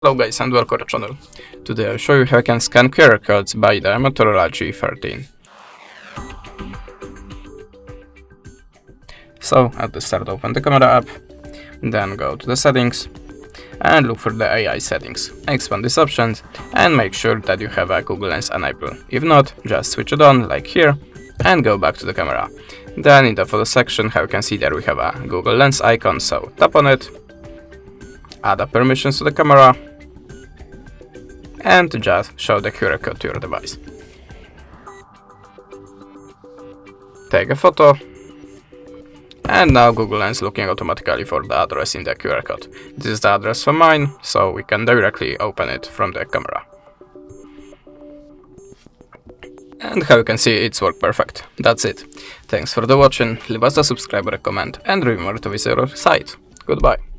Hello guys and welcome to the channel. Today I'll show you how you can scan QR codes by the Motorola G13. So at the start open the camera app, then go to the settings and look for the AI settings. Expand these options and make sure that you have a Google Lens enabled. If not, just switch it on like here and go back to the camera. Then in the photo section, how you can see there we have a Google Lens icon, so tap on it, add the permissions to the camera and just show the QR code to your device. Take a photo, and now Google Lens looking automatically for the address in the QR code. This is the address for mine, so we can directly open it from the camera. And how you can see, it's worked perfect. That's it. Thanks for the watching, leave us a subscribe or a comment, and remember to visit our site. Goodbye.